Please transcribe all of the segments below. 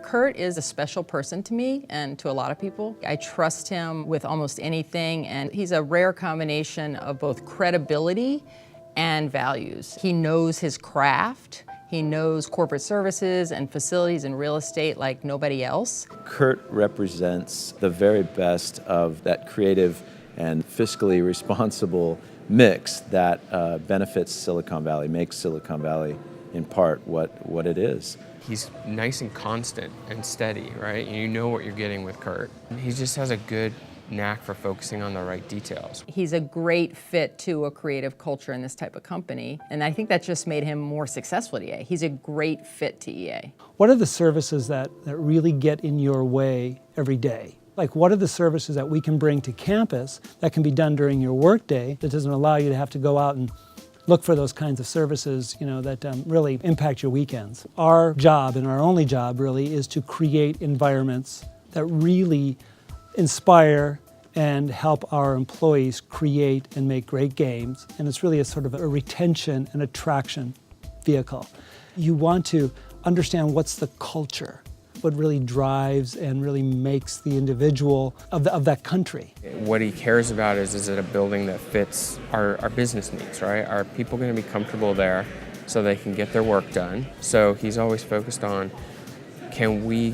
Curt is a special person to me and to a lot of people. I trust him with almost anything, and he's a rare combination of both credibility and values. He knows his craft. He knows corporate services and facilities and real estate like nobody else. Curt represents the very best of that creative and fiscally responsible mix that benefits Silicon Valley, makes Silicon Valley in part what it is. He's nice and constant and steady, right? You know what you're getting with Curt. He just has a good knack for focusing on the right details. He's a great fit to a creative culture in this type of company, and I think that just made him more successful at EA. He's a great fit to EA. What are the services that really get in your way every day? Like, what are the services that we can bring to campus that can be done during your workday that doesn't allow you to have to go out and look for those kinds of services, that really impact your weekends? Our job, and our only job really, is to create environments that really inspire and help our employees create and make great games. And it's really a sort of a retention and attraction vehicle. You want to understand what's the culture, what really drives and really makes the individual of that country. What he cares about is it a building that fits our business needs, right? Are people going to be comfortable there so they can get their work done? So he's always focused on, can we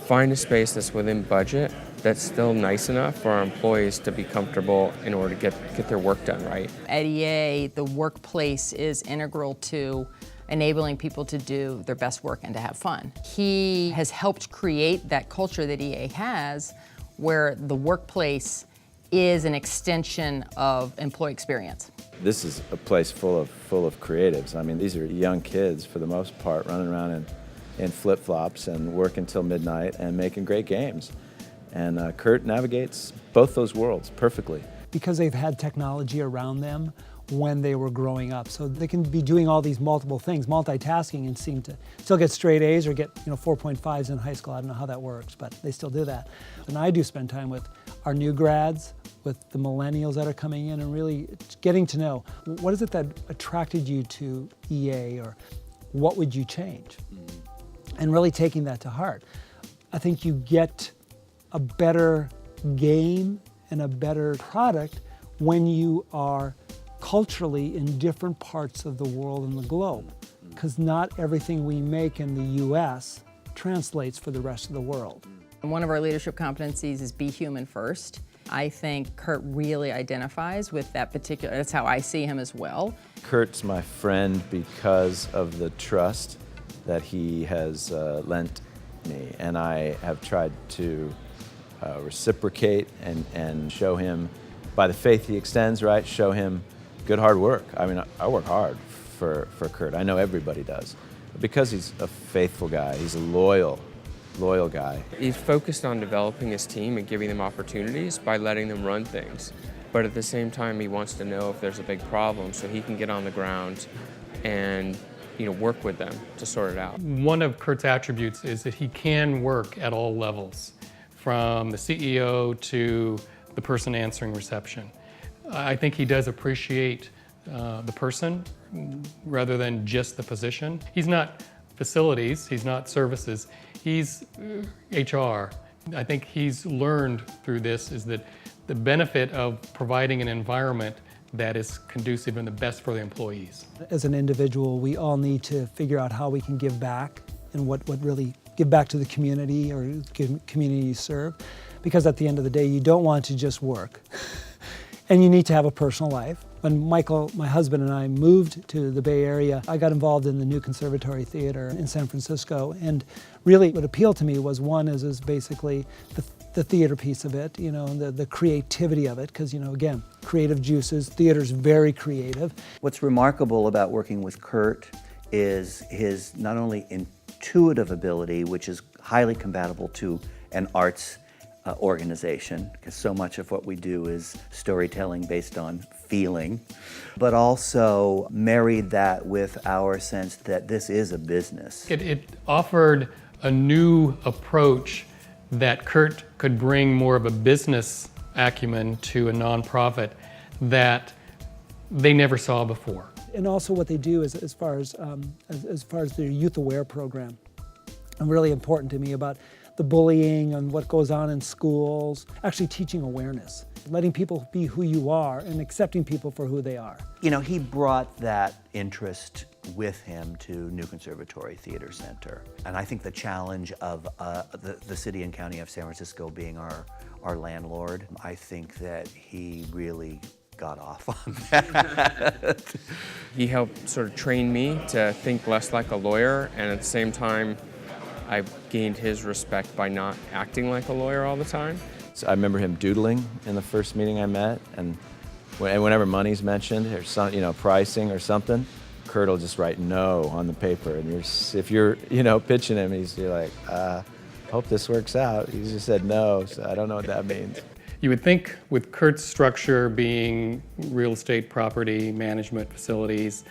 find a space that's within budget that's still nice enough for our employees to be comfortable in order to get their work done right? At EA, the workplace is integral to enabling people to do their best work and to have fun. He has helped create that culture that EA has, where the workplace is an extension of employee experience. This is a place full of creatives. I mean, these are young kids for the most part, running around in flip-flops and working till midnight and making great games. And Curt navigates both those worlds perfectly. Because they've had technology around them when they were growing up. So they can be doing all these multiple things, multitasking, and seem to still get straight A's or get 4.5s in high school. I don't know how that works, but they still do that. And I do spend time with our new grads, with the millennials that are coming in, and really getting to know, what is it that attracted you to EA, or what would you change? And really taking that to heart. I think you get a better game and a better product when you are culturally in different parts of the world and the globe, because not everything we make in the US translates for the rest of the world. And one of our leadership competencies is be human first. I think Curt really identifies with that particular, that's how I see him as well. Curt's my friend because of the trust that he has lent me, and I have tried to reciprocate and show him, by the faith he extends, right, show him good hard work. I mean, I work hard for Curt. I know everybody does. Because he's a faithful guy, he's a loyal guy. He's focused on developing his team and giving them opportunities by letting them run things. But at the same time, he wants to know if there's a big problem so he can get on the ground and work with them to sort it out. One of Curt's attributes is that he can work at all levels, from the CEO to the person answering reception. I think he does appreciate the person rather than just the position. He's not facilities, he's not services, he's HR. I think he's learned through this is that the benefit of providing an environment that is conducive and the best for the employees. As an individual, we all need to figure out how we can give back and what really give back to the community or community you serve. Because at the end of the day, you don't want to just work. And you need to have a personal life. When Michael, my husband, and I moved to the Bay Area, I got involved in the new Conservatory Theater in San Francisco. And really what appealed to me was, one is basically the theater piece of it, the creativity of it, because, again, creative juices, theater's very creative. What's remarkable about working with Curt is his not only intuitive ability, which is highly compatible to an arts organization, because so much of what we do is storytelling based on feeling, but also married that with our sense that this is a business. It offered a new approach that Curt could bring more of a business acumen to a nonprofit that they never saw before. And also what they do is as far as their Youth Aware program, and really important to me about the bullying and what goes on in schools, actually teaching awareness, letting people be who you are and accepting people for who they are. You know, he brought that interest with him to New Conservatory Theater Center. And I think the challenge of the city and county of San Francisco being our landlord, I think that he really got off on that. He helped sort of train me to think less like a lawyer, and at the same time, I gained his respect by not acting like a lawyer all the time. So I remember him doodling in the first meeting I met, and whenever money's mentioned or some, pricing or something, Curt will just write no on the paper. And if you're pitching him, you're like, hope this works out. He just said no, so I don't know what that means. You would think with Curt's structure being real estate property management facilities,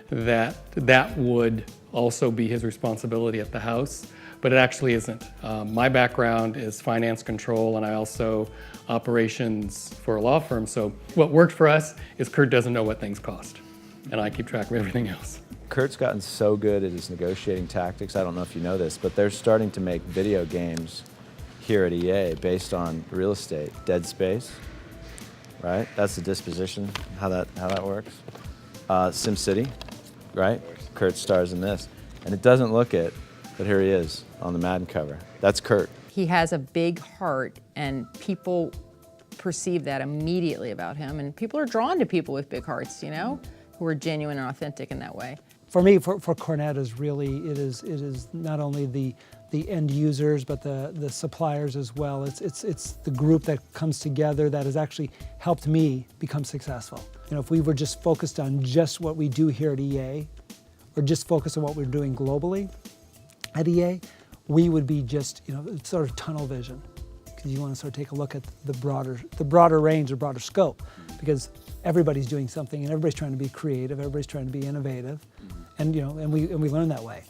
that would also be his responsibility at the house, but it actually isn't. My background is finance control, and I also operations for a law firm. So what worked for us is Curt doesn't know what things cost, and I keep track of everything else. Curt's gotten so good at his negotiating tactics. I don't know if you know this, but they're starting to make video games here at EA based on real estate. Dead Space, right? That's the disposition, how that works. SimCity, right? Curt stars in this. And it doesn't look it, but here he is on the Madden cover. That's Curt. He has a big heart, and people perceive that immediately about him, and people are drawn to people with big hearts, who are genuine and authentic in that way. For me, for CoreNet is really, it is not only the end users, but the suppliers as well. It's the group that comes together that has actually helped me become successful. If we were just focused on just what we do here at EA, or just focused on what we're doing globally at EA, we would be just, sort of tunnel vision. Because you want to sort of take a look at the broader range, the broader scope, because everybody's doing something and everybody's trying to be creative, everybody's trying to be innovative, and and we learn that way.